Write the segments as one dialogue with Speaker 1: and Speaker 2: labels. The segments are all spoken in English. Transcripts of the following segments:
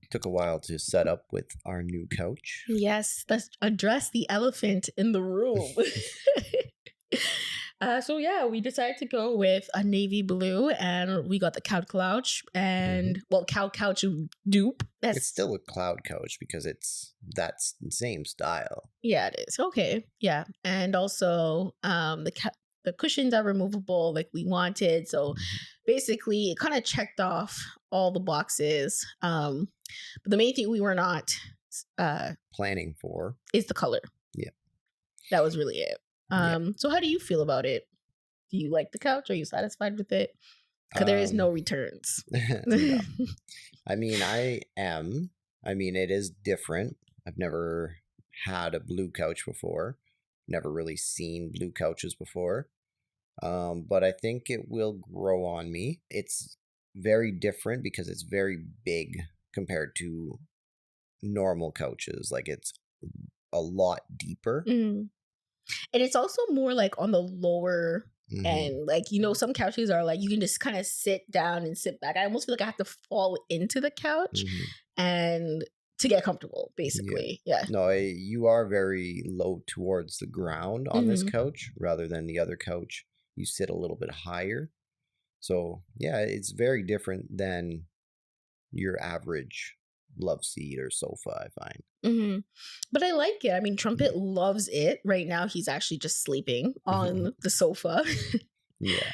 Speaker 1: Took a while to set up with our new couch.
Speaker 2: Yes, let's address the elephant in the room. So yeah, we decided to go with a navy blue, and we got the couch and couch dupe.
Speaker 1: It's still a cloud couch because that's the same style.
Speaker 2: Yeah, it is. Okay, yeah, and also the cushions are removable like we wanted. So basically, it kind of checked off all the boxes. But the main thing we were not
Speaker 1: planning for
Speaker 2: is the color.
Speaker 1: Yeah,
Speaker 2: that was really it. So how do you feel about it? Do you like the couch? Are you satisfied with it? Because there is no returns.
Speaker 1: No. I mean, I am. I mean, it is different. I've never had a blue couch before. Never really seen blue couches before. But I think it will grow on me. It's very different because it's very big compared to normal couches. Like, it's a lot deeper.
Speaker 2: And it's also more like on the lower end. Like, some couches are like you can just kind of sit down and sit back. I almost feel like I have to fall into the couch and to get comfortable, basically. Yeah.
Speaker 1: No, you are very low towards the ground on this couch rather than the other couch. You sit a little bit higher. So, yeah, it's very different than your average love seat or sofa, I find.
Speaker 2: But I like it. I mean, Trumpet loves it. Right now, he's actually just sleeping on the sofa.
Speaker 1: Yeah.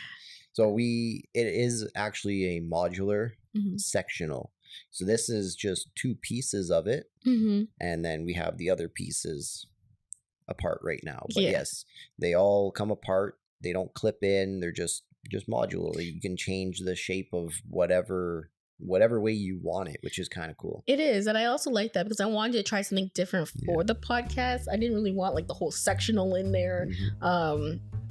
Speaker 1: So it is actually a modular sectional. So this is just 2 pieces of it. And then we have the other pieces apart right now. But yes, they all come apart. They don't clip in. They're just modular. You can change the shape of whatever way you want it, which is kind of cool.
Speaker 2: It is. And I also like that because I wanted to try something different for the podcast. I didn't really want like the whole sectional in there.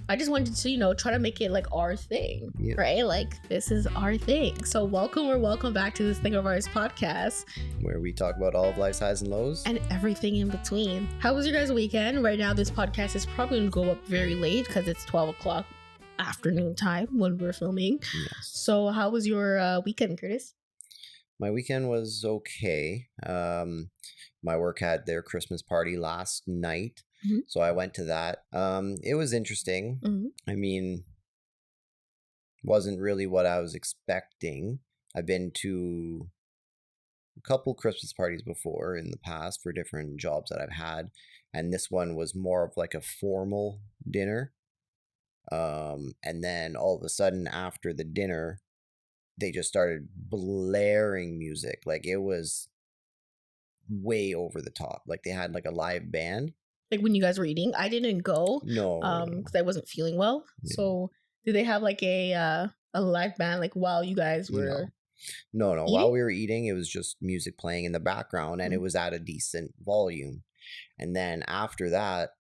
Speaker 2: I just wanted to, try to make it like our thing, right? Like, this is our thing. So welcome back to this Thing of Ours podcast,
Speaker 1: where we talk about all of life's highs and lows
Speaker 2: and everything in between. How was your guys' weekend? Right now, this podcast is probably going to go up very late because it's 12 o'clock afternoon time when we're filming.
Speaker 1: Yes.
Speaker 2: So how was your weekend, Kurtis?
Speaker 1: My weekend was okay. My work had their Christmas party last night. So I went to that. It was interesting. I mean, wasn't really what I was expecting. I've been to a couple Christmas parties before in the past for different jobs that I've had. And this one was more of like a formal dinner. And then all of a sudden after the dinner, they just started blaring music. Like, it was way over the top. Like, they had like a live band.
Speaker 2: Like when you guys were eating? I didn't go.
Speaker 1: No.
Speaker 2: Because I wasn't feeling well. Yeah. So did they have like a live band like while you guys were
Speaker 1: No.
Speaker 2: eating?
Speaker 1: While we were eating, it was just music playing in the background and it was at a decent volume. And then after that,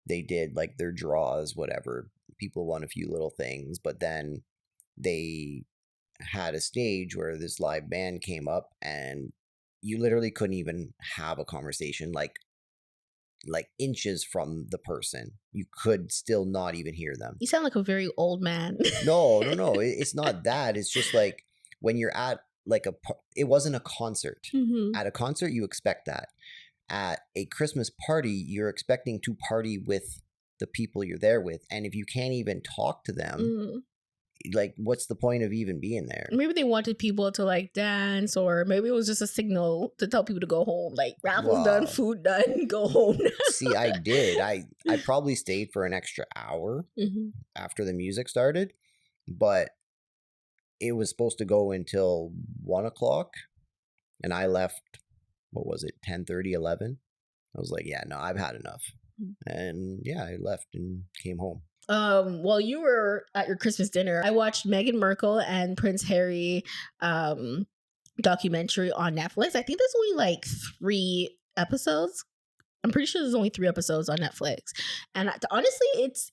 Speaker 1: they did like their draws, whatever. People won a few little things, but then they had a stage where this live band came up and you literally couldn't even have a conversation like inches from the person. You could still not even hear them.
Speaker 2: You sound like a very old man.
Speaker 1: No. It's not that. It's just like when you're at like it wasn't a concert. At a concert, you expect that. At a Christmas party, you're expecting to party with the people you're there with. And if you can't even talk to them, like, what's the point of even being there?
Speaker 2: Maybe they wanted people to like dance, or maybe it was just a signal to tell people to go home. Like, raffles done, food done, go home.
Speaker 1: See, I did. I probably stayed for an extra hour after the music started, but it was supposed to go until 1 o'clock, and I left, what was it, 10:30, 11? I was like, yeah, no, I've had enough. And yeah, I left and came home.
Speaker 2: While you were at your Christmas dinner, I watched Meghan Markle and Prince Harry documentary on Netflix. I think there's only like 3 episodes. I'm pretty sure there's only 3 episodes on Netflix. And honestly, it's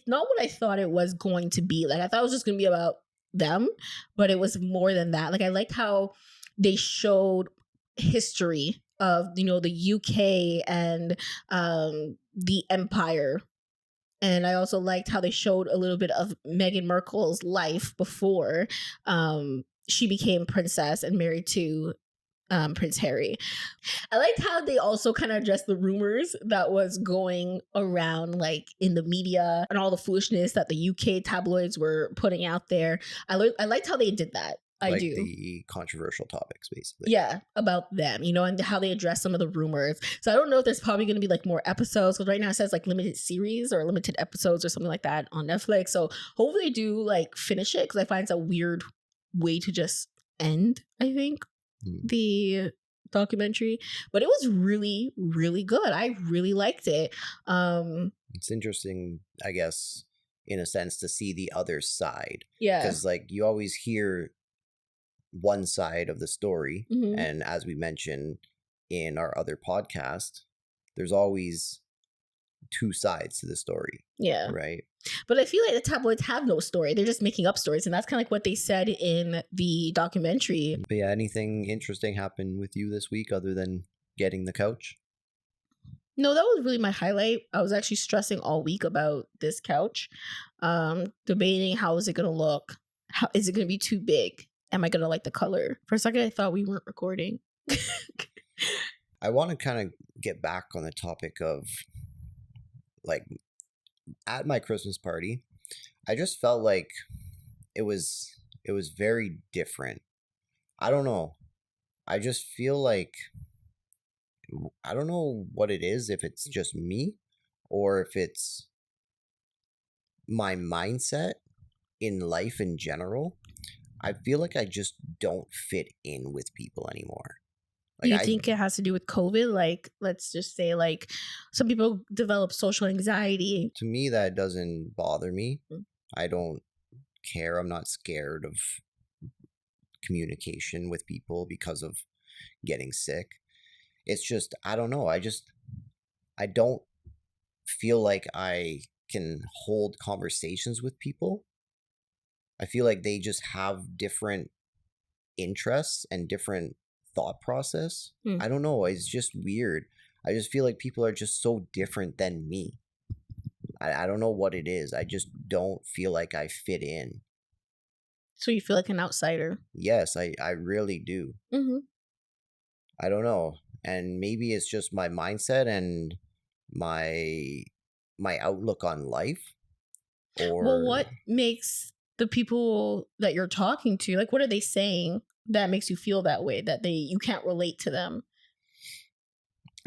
Speaker 2: not what I thought it was going to be. Like, I thought it was just going to be about them, but it was more than that. Like, I liked how they showed history of, the UK and the empire. And I also liked how they showed a little bit of Meghan Markle's life before she became princess and married to Prince Harry. I liked how they also kind of addressed the rumors that was going around like in the media and all the foolishness that the UK tabloids were putting out there. I liked how they did that. I
Speaker 1: like
Speaker 2: do.
Speaker 1: The controversial topics, basically.
Speaker 2: Yeah, about them, you know, and how they address some of the rumors. So I don't know if there's probably going to be like more episodes, because right now it says like limited series or limited episodes or something like that on Netflix. So hopefully they do like finish it, because I find it's a weird way to just end, I think, the documentary. But it was really, really good. I really liked it.
Speaker 1: It's interesting, I guess, in a sense, to see the other side.
Speaker 2: Yeah.
Speaker 1: Because like you always hear one side of the story, and as we mentioned in our other podcast, there's always two sides to the story.
Speaker 2: Yeah.
Speaker 1: Right.
Speaker 2: But I feel like the tabloids have no story. They're just making up stories. And that's kind of like what they said in the documentary.
Speaker 1: But yeah, anything interesting happened with you this week other than getting the couch?
Speaker 2: No, that was really my highlight. I was actually stressing all week about this couch, debating how is it going to look? How is it going to be too big? Am I going to like the color? For a second, I thought we weren't recording.
Speaker 1: I want to kind of get back on the topic of like at my Christmas party, I just felt like it was very different. I don't know. I just feel like I don't know what it is, if it's just me or if it's my mindset in life in general. I feel like I just don't fit in with people anymore.
Speaker 2: Like, you think it has to do with COVID? Like, let's just say, like, some people develop social anxiety.
Speaker 1: To me, that doesn't bother me. I don't care. I'm not scared of communication with people because of getting sick. It's just, I don't know. I don't feel like I can hold conversations with people. I feel like they just have different interests and different thought process. I don't know. It's just weird. I just feel like people are just so different than me. I don't know what it is. I just don't feel like I fit in.
Speaker 2: So you feel like an outsider?
Speaker 1: Yes, I really do. I don't know. And maybe it's just my mindset and my outlook on life. Or
Speaker 2: well, what makes the people that you're talking to, like, what are they saying that makes you feel that way, that you can't relate to them?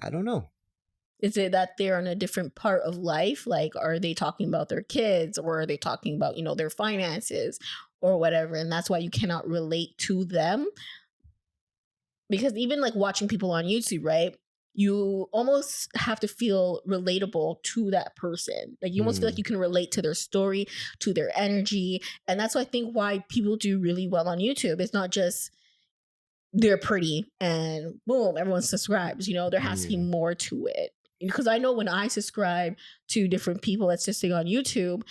Speaker 1: I don't know.
Speaker 2: Is it that they're in a different part of life? Like, are they talking about their kids, or are they talking about, you know, their finances or whatever? And that's why you cannot relate to them. Because even like watching people on YouTube, right? You almost have to feel relatable to that person. Like, you almost feel like you can relate to their story, to their energy. And that's why I think why people do really well on YouTube. It's not just they're pretty and boom, everyone subscribes. You know, there has to be more to it. Because I know when I subscribe to different people that's just on YouTube,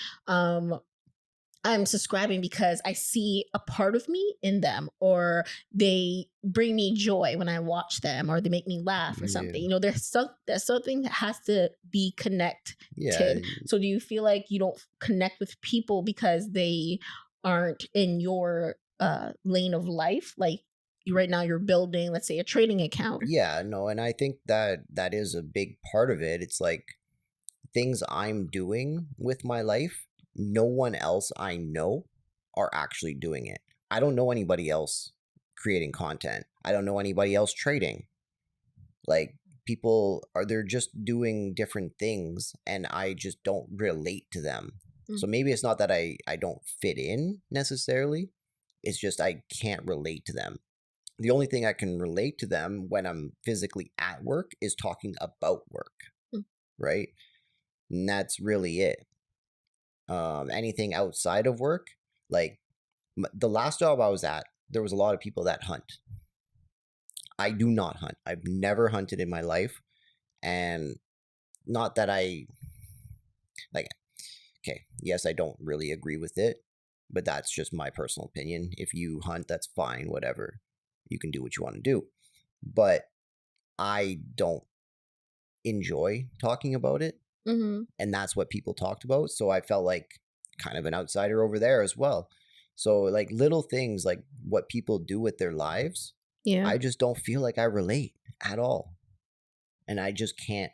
Speaker 2: I'm subscribing because I see a part of me in them, or they bring me joy when I watch them, or they make me laugh or something. You know, there's something that has to be connected. Yeah. So do you feel like you don't connect with people because they aren't in your lane of life? Like, right now you're building, let's say, a trading account.
Speaker 1: Yeah, no, and I think that is a big part of it. It's like things I'm doing with my life, no one else I know are actually doing it. I don't know anybody else creating content. I don't know anybody else trading. Like, they're just doing different things, and I just don't relate to them. So maybe it's not that I don't fit in necessarily. It's just I can't relate to them. The only thing I can relate to them when I'm physically at work is talking about work, right? And that's really it. Anything outside of work, like the last job I was at, there was a lot of people that hunt. I do not hunt. I've never hunted in my life. And not that okay, yes, I don't really agree with it, but that's just my personal opinion. If you hunt, that's fine, whatever. You can do what you want to do. But I don't enjoy talking about it. And that's what people talked about. So I felt like kind of an outsider over there as well. So like little things like what people do with their lives.
Speaker 2: Yeah.
Speaker 1: I just don't feel like I relate at all. And I just can't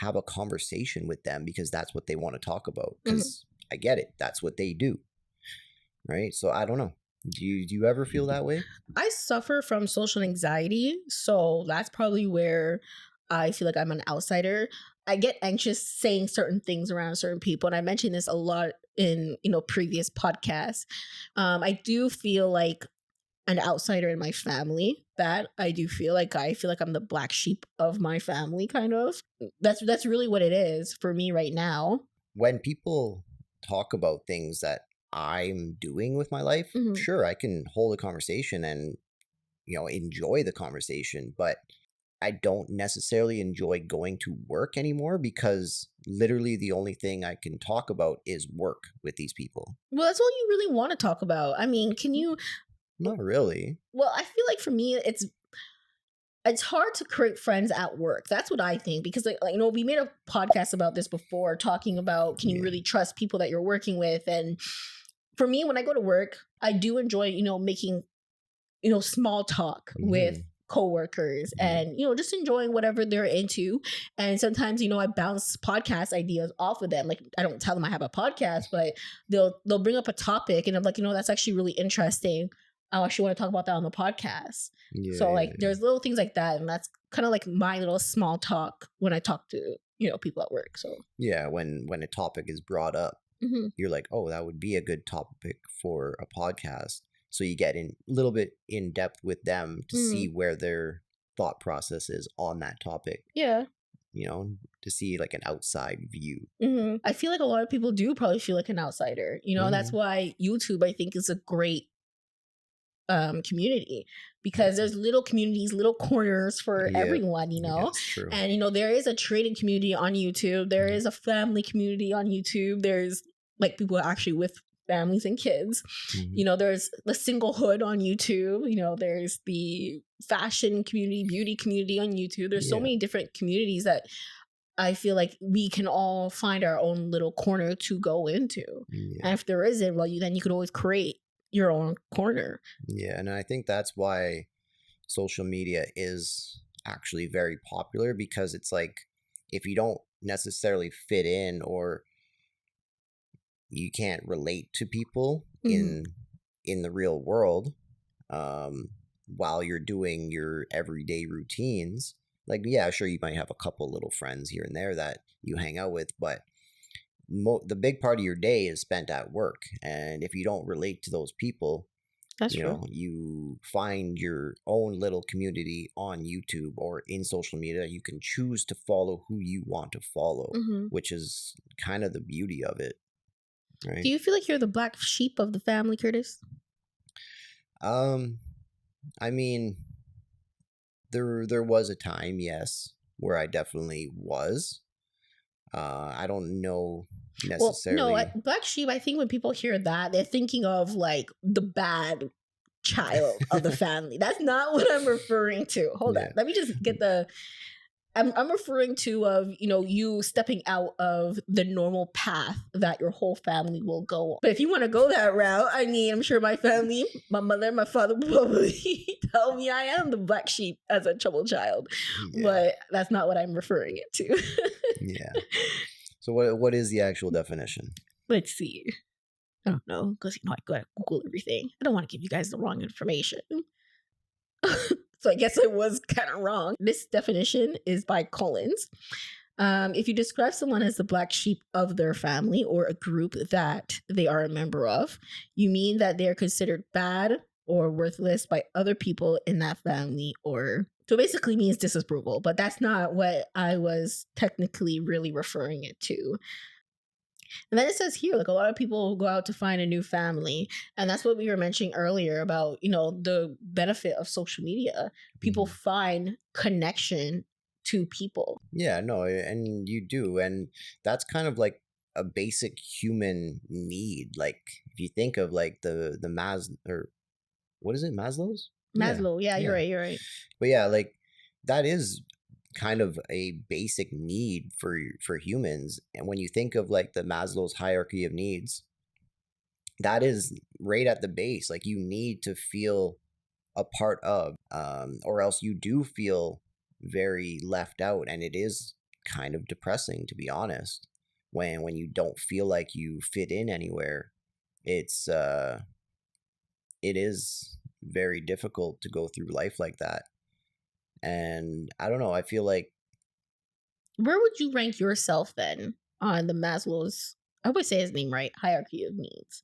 Speaker 1: have a conversation with them because that's what they want to talk about. Because I get it. That's what they do. Right? So I don't know. Do you ever feel that way?
Speaker 2: I suffer from social anxiety, so that's probably where I feel like I'm an outsider. I get anxious saying certain things around certain people, and I mentioned this a lot in previous podcasts. I do feel like an outsider in my family. That I do feel like I'm the black sheep of my family, kind of. That's really what it is for me right now.
Speaker 1: When people talk about things that I'm doing with my life, sure, I can hold a conversation and enjoy the conversation, but I don't necessarily enjoy going to work anymore because literally the only thing I can talk about is work with these people.
Speaker 2: Well, that's all you really want to talk about. I mean, can you?
Speaker 1: Not really.
Speaker 2: Well, I feel like for me, it's hard to create friends at work. That's what I think, because we made a podcast about this before, talking about can you really trust people that you're working with. And for me, when I go to work, I do enjoy making small talk with coworkers and just enjoying whatever they're into. And sometimes I bounce podcast ideas off of them. Like, I don't tell them I have a podcast, but they'll bring up a topic and I'm like, that's actually really interesting. I actually want to talk about that on the podcast. So there's little things like that, and that's kind of like my little small talk when I talk to people at work. So
Speaker 1: yeah, when a topic is brought up, you're like, oh, that would be a good topic for a podcast. So you get in a little bit in depth with them to see where their thought process is on that topic.
Speaker 2: Yeah.
Speaker 1: To see like an outside view.
Speaker 2: I feel like a lot of people do probably feel like an outsider. That's why YouTube, I think, is a great community, because there's little communities, little corners for everyone,
Speaker 1: Yes, true.
Speaker 2: And there is a trading community on YouTube. There is a family community on YouTube. There's like people actually with families and kids. There's the singlehood on YouTube. There's the fashion community, beauty community on YouTube. There's so many different communities that I feel like we can all find our own little corner to go into. And if there isn't, well, then you could always create your own corner. Yeah,
Speaker 1: and I think that's why social media is actually very popular, because it's like, if you don't necessarily fit in or you can't relate to people in the real world, while you're doing your everyday routines, like, yeah, sure, you might have a couple little friends here and there that you hang out with, but the big part of your day is spent at work. And if you don't relate to those people,
Speaker 2: that's true.
Speaker 1: You find your own little community on YouTube or in social media. You can choose to follow who you want to follow, which is kind of the beauty of it. Right?
Speaker 2: Do you feel like you're the black sheep of the family, Kurtis?
Speaker 1: I mean, there was a time, yes, where I definitely was. I don't know necessarily.
Speaker 2: Well, no, black sheep, I think when people hear that, they're thinking of like the bad child of the family. That's not what I'm referring to. Hold on. Let me just get I'm referring to you stepping out of the normal path that your whole family will go on. But if you want to go that route, I mean, I'm sure my family, my mother, my father will probably tell me I am the black sheep as a troubled child. But that's not what I'm referring it to.
Speaker 1: Yeah. So what is the actual definition?
Speaker 2: Let's see. I don't know, because I gotta Google everything. I don't want to give you guys the wrong information. So I guess I was kind of wrong. This definition is by Collins. If you describe someone as the black sheep of their family or a group that they are a member of, you mean that they are considered bad or worthless by other people in that family, or so basically means disapproval. But that's not what I was technically really referring it to. And then it says here, like, a lot of people go out to find a new family. And that's what we were mentioning earlier about, the benefit of social media. People find connection to people.
Speaker 1: Yeah, no, and you do. And that's kind of like a basic human need. Like, if you think of like the what is it? Maslow's?
Speaker 2: Maslow. Yeah, you're right.
Speaker 1: But yeah, like, that is kind of a basic need for humans. And when you think of like the Maslow's hierarchy of needs, that is right at the base. Like, you need to feel a part of, or else you do feel very left out, and it is kind of depressing, to be honest, when you don't feel like you fit in anywhere. It's it is very difficult to go through life like that. And I don't know, I feel like,
Speaker 2: where would you rank yourself then on the Maslow's, I would say his name right, hierarchy of needs?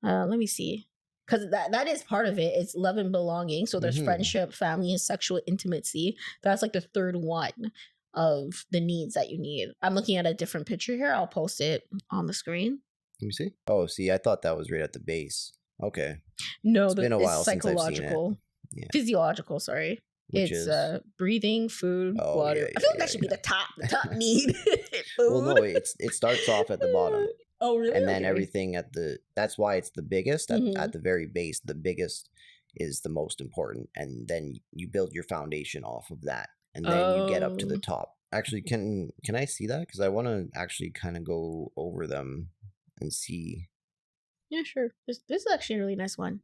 Speaker 2: Let me see. Because that is part of it. It's love and belonging. So there's friendship, family, and sexual intimacy. That's like the third one of the needs that you need. I'm looking at a different picture here. I'll post it on the screen.
Speaker 1: Let me see. Oh, see, I thought that was right at the base. Okay.
Speaker 2: No,
Speaker 1: it's been a while since I've seen it.
Speaker 2: Psychological. Yeah. Physiological, sorry.
Speaker 1: Which
Speaker 2: it's
Speaker 1: is
Speaker 2: breathing, food, water. I feel like that should be the top need.
Speaker 1: Well, no, it starts off at the bottom.
Speaker 2: Oh, really?
Speaker 1: And then everything that's why it's the biggest at the very base. The biggest is the most important. And then you build your foundation off of that. And then you get up to the top. Actually, can I see that? Because I want to actually kind of go over them and see.
Speaker 2: Yeah, sure. This is actually a really nice one.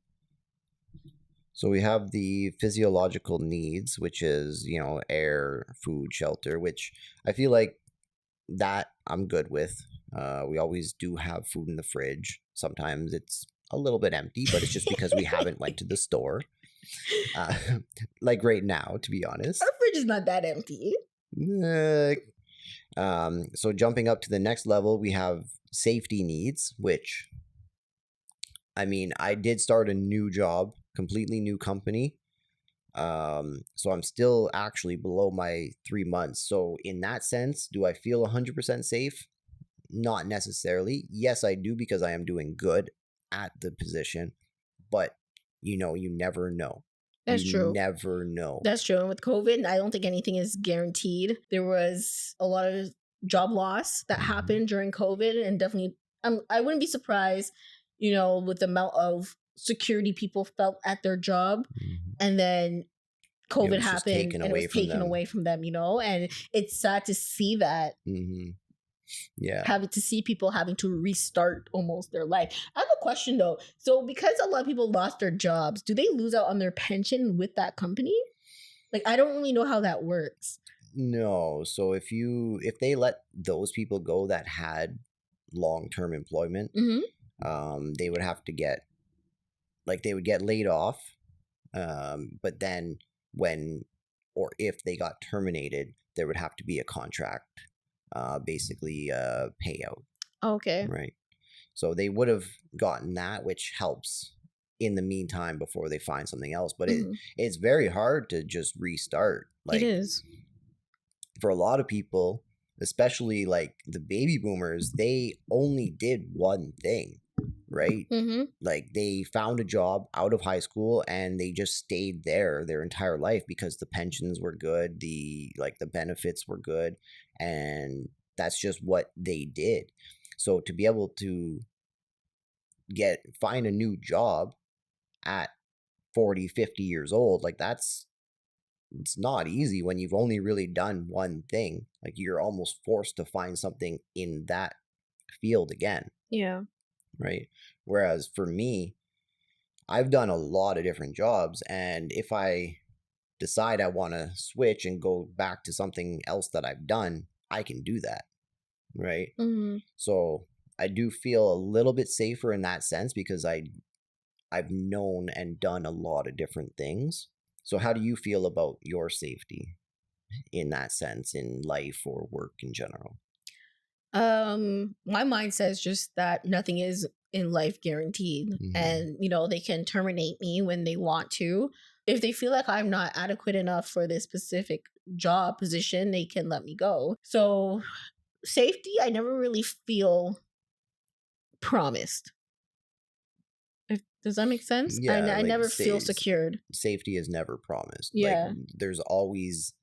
Speaker 1: So we have the physiological needs, which is, air, food, shelter, which I feel like that I'm good with. We always do have food in the fridge. Sometimes it's a little bit empty, but it's just because we haven't went to the store. Like right now, to be honest.
Speaker 2: Our fridge is not that empty.
Speaker 1: So jumping up to the next level, we have safety needs, which, I mean, I did start a new job, completely new company. So I'm still actually below my 3 months. So in that sense, do I feel 100% safe? Not necessarily. Yes, I do, because I am doing good at the position, but you never know.
Speaker 2: That's true.
Speaker 1: You never know.
Speaker 2: That's true. And with COVID, I don't think anything is guaranteed. There was a lot of job loss that happened during COVID, and definitely, I wouldn't be surprised, with the amount of security people felt at their job, and then COVID happened and it was taken away from them, and it's sad to see that. Yeah, having to see people having to restart almost their life. I have a question though. So because a lot of people lost their jobs, do they lose out on their pension with that company? Like, I don't really know how that works.
Speaker 1: No. So if they let those people go that had long-term employment, they would have to get, they would get laid off. But then when or if they got terminated, there would have to be a contract. Basically payout.
Speaker 2: Okay.
Speaker 1: Right. So they would have gotten that, which helps in the meantime before they find something else. But it's very hard to just restart.
Speaker 2: It is.
Speaker 1: For a lot of people, especially like the baby boomers, they only did one thing, right? Like they found a job out of high school and they just stayed there their entire life because the pensions were good, the benefits were good, and that's just what they did. So to be able to find a new job at 40, 50 years old, it's not easy when you've only really done one thing. Like you're almost forced to find something in that field again.
Speaker 2: Yeah.
Speaker 1: Right. Whereas for me, I've done a lot of different jobs, and if I decide I want to switch and go back to something else that I've done, I can do that. Right. So I do feel a little bit safer in that sense because I've known and done a lot of different things. So how do you feel about your safety in that sense, in life or work in general?
Speaker 2: My mindset is just that nothing is in life guaranteed, and they can terminate me when they want to. If they feel like I'm not adequate enough for this specific job position, they can let me go. So safety, I never really feel promised. Does that make sense? Yeah, I never feel secured.
Speaker 1: Safety is never promised.
Speaker 2: Yeah.
Speaker 1: There's always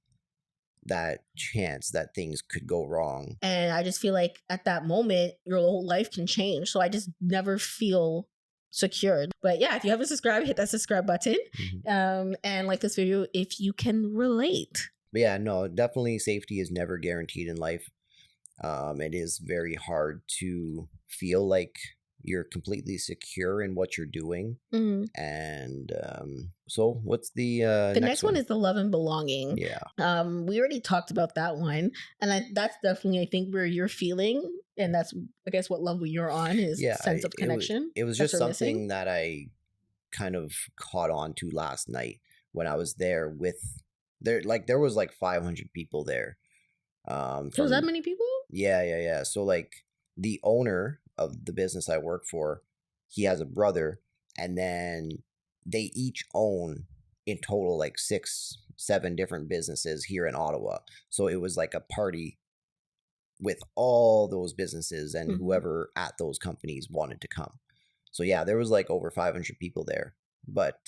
Speaker 1: that chance that things could go wrong.
Speaker 2: And I just feel like at that moment, your whole life can change. So I just never feel secured. But yeah, if you haven't subscribed, hit that subscribe button. And like this video if you can relate.
Speaker 1: But yeah, no, definitely safety is never guaranteed in life. It is very hard to feel like you're completely secure in what you're doing. And so what's the
Speaker 2: next one is the love and belonging.
Speaker 1: Yeah.
Speaker 2: We already talked about that one, and that's definitely, I think, where you're feeling, and that's, I guess, what level you're on is sense of connection.
Speaker 1: It was just something that I kind of caught on to last night when I was there there was like 500 people there.
Speaker 2: There was that many people?
Speaker 1: Yeah. So like the owner of the business I work for, he has a brother, and then they each own in total like 6-7 different businesses here in Ottawa. So it was like a party with all those businesses and whoever at those companies wanted to come. So yeah, there was like over 500 people there. But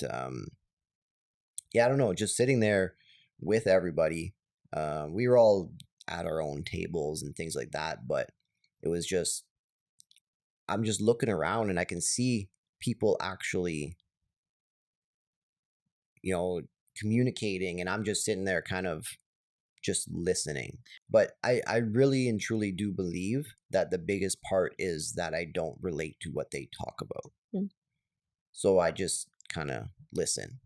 Speaker 1: yeah, I don't know, just sitting there with everybody. We were all at our own tables and things like that, but it was just, I'm just looking around and I can see people actually, communicating, and I'm just sitting there kind of just listening. But I really and truly do believe that the biggest part is that I don't relate to what they talk about. So I just kind of listen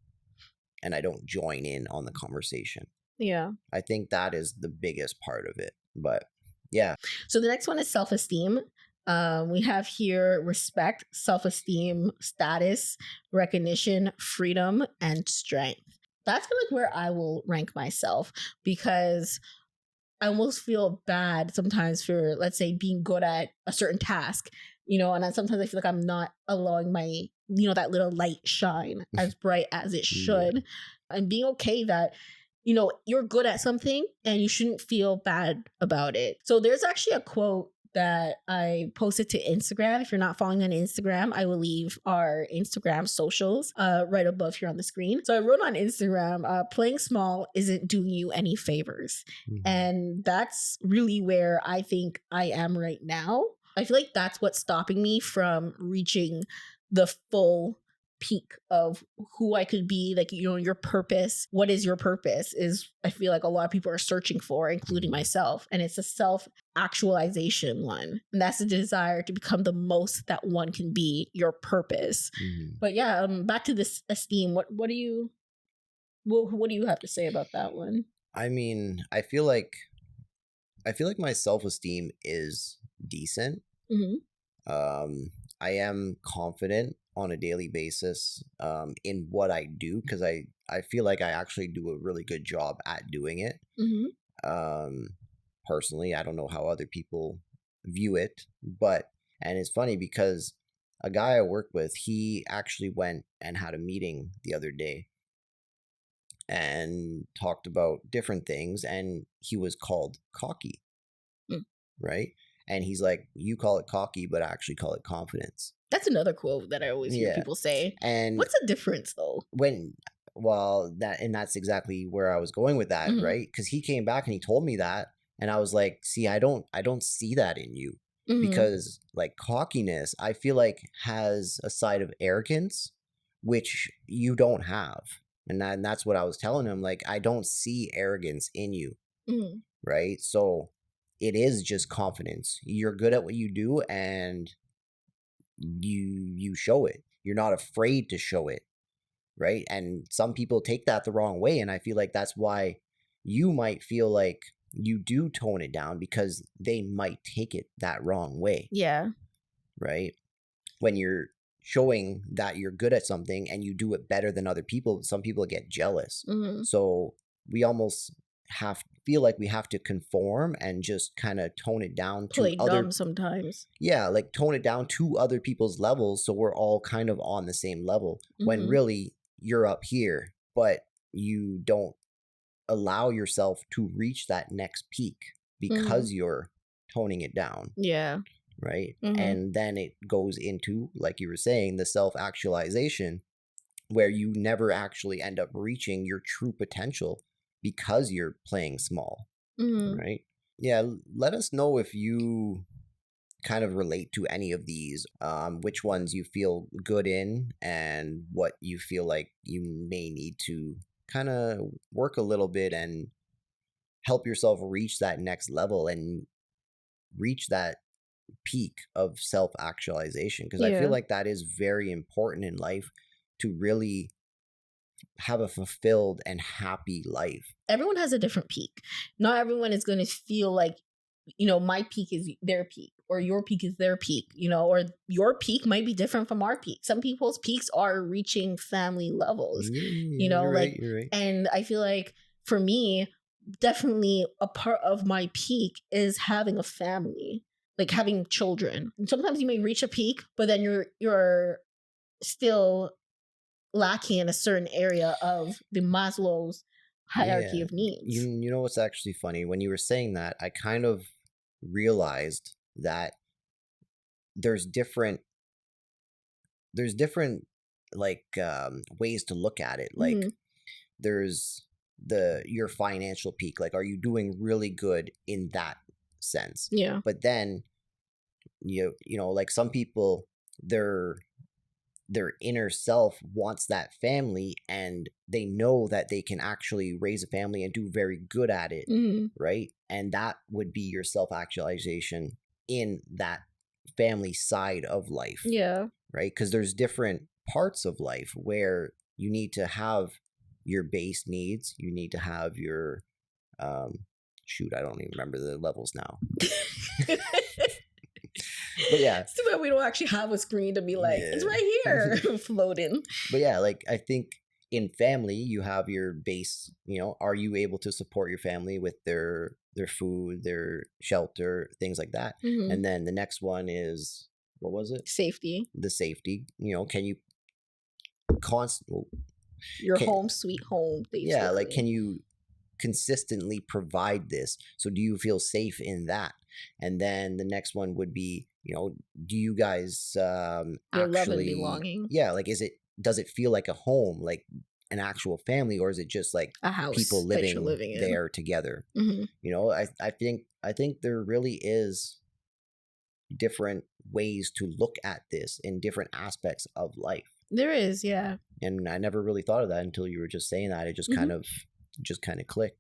Speaker 1: and I don't join in on the conversation.
Speaker 2: Yeah.
Speaker 1: I think that is the biggest part of it. But yeah.
Speaker 2: So the next one is self-esteem. We have here respect, self-esteem, status, recognition, freedom, and strength. That's kind of like where I will rank myself, because I almost feel bad sometimes for, let's say, being good at a certain task, and then sometimes I feel like I'm not allowing my, that little light shine as bright as it should. And being okay that, you're good at something and you shouldn't feel bad about it. So there's actually a quote that I posted to Instagram. If you're not following on Instagram, I will leave our Instagram socials right above here on the screen. So I wrote on Instagram, playing small isn't doing you any favors. And that's really where I think I am right now. I feel like that's what's stopping me from reaching the full peak of who I could be. Like, your purpose. What is your purpose? Is, I feel like a lot of people are searching for, including myself. And it's a self-actualization one. And that's the desire to become the most that one can be, your purpose. But yeah, back to this esteem. What do you have to say about that one?
Speaker 1: I mean, I feel like my self-esteem is decent. I am confident on a daily basis in what I do, because I feel like I actually do a really good job at doing it. Personally, I don't know how other people view it, and it's funny because a guy I work with, he actually went and had a meeting the other day and talked about different things, and he was called cocky, right? And he's like, you call it cocky, but I actually call it confidence.
Speaker 2: That's another quote that I always hear people say. And what's the difference though?
Speaker 1: That's exactly where I was going with that, right? Because he came back and he told me that, and I was like, see, I don't see that in you. Because like cockiness, I feel like has a side of arrogance, which you don't have. And that's what I was telling him. Like, I don't see arrogance in you, right? So it is just confidence. You're good at what you do, and you show it. You're not afraid to show it, right? And some people take that the wrong way, and I feel like that's why you might feel like you do tone it down, because they might take it that wrong way.
Speaker 2: Yeah.
Speaker 1: Right? When you're showing that you're good at something and you do it better than other people, some people get jealous. So we almost feel like we have to conform and just kind of tone it down to
Speaker 2: play dumb sometimes.
Speaker 1: Yeah, like tone it down to other people's levels, so we're all kind of on the same level, when really you're up here, but you don't allow yourself to reach that next peak because you're toning it down.
Speaker 2: Yeah.
Speaker 1: Right? And then it goes into, like you were saying, the self-actualization, where you never actually end up reaching your true potential because you're playing small. Right? Yeah, let us know if you kind of relate to any of these, which ones you feel good in, and what you feel like you may need to kind of work a little bit and help yourself reach that next level and reach that peak of self-actualization, because I feel like that is very important in life to really have a fulfilled and happy life.
Speaker 2: Everyone has a different peak. Not everyone is going to feel like, my peak is their peak, or your peak is their peak, or your peak might be different from our peak. Some people's peaks are reaching family levels,
Speaker 1: You're right.
Speaker 2: And I feel like for me, definitely a part of my peak is having a family, like having children. And sometimes you may reach a peak, but then you're still lacking in a certain area of the Maslow's hierarchy of needs.
Speaker 1: You know what's actually funny? When you were saying that, I kind of realized that there's different like ways to look at it. Like there's your financial peak. Like, are you doing really good in that sense?
Speaker 2: Yeah.
Speaker 1: But then you know, like some people, their inner self wants that family, and they know that they can actually raise a family and do very good at it, right? And that would be your self-actualization in that family side of life.
Speaker 2: Yeah.
Speaker 1: Right? Because there's different parts of life where you need to have your base needs. You need to have your I don't even remember the levels now. But yeah,
Speaker 2: it's too bad we don't actually have a screen to be like, it's right here floating.
Speaker 1: But yeah, like I think in family you have your base, are you able to support your family with their food, their shelter, things like that? And then the next one is, what was it?
Speaker 2: Safety.
Speaker 1: The safety. Can you
Speaker 2: home sweet home, basically.
Speaker 1: Yeah, like, can you consistently provide this? So do you feel safe in that? And then the next one would be, do you guys
Speaker 2: your love and belonging?
Speaker 1: Yeah, like does it feel like a home, like an actual family, or is it just like
Speaker 2: a house,
Speaker 1: people living there together? I think there really is different ways to look at this in different aspects of life.
Speaker 2: There is, yeah.
Speaker 1: And I never really thought of that until you were just saying that. It just kind of clicked.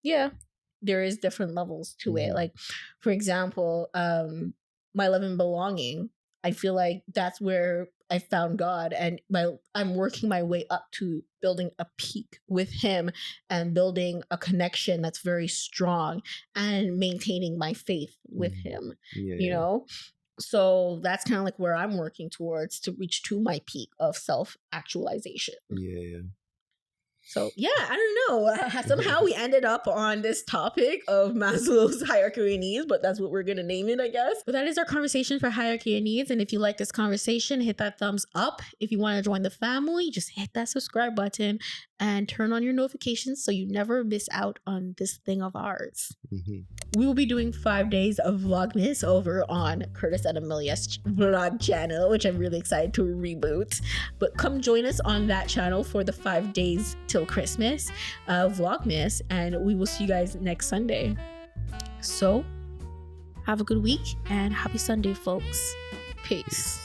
Speaker 2: Yeah. There is different levels to it. Like, for example, my love and belonging, I feel like that's where I found God, and I'm working my way up to building a peak with him and building a connection that's very strong and maintaining my faith with him, So that's kind of like where I'm working towards to reach to my peak of self-actualization.
Speaker 1: Yeah.
Speaker 2: So, yeah, I don't know. Somehow we ended up on this topic of Maslow's hierarchy of needs, but that's what we're going to name it, I guess. But that is our conversation for hierarchy of needs. And if you like this conversation, hit that thumbs up. If you want to join the family, just hit that subscribe button and turn on your notifications so you never miss out on this thing of ours. We will be doing 5 days of Vlogmas over on Kurtis and Amelia's vlog channel, which I'm really excited to reboot. But come join us on that channel for the 5 days till Christmas Vlogmas, and we will see you guys next Sunday. So have a good week and happy Sunday, folks. Peace.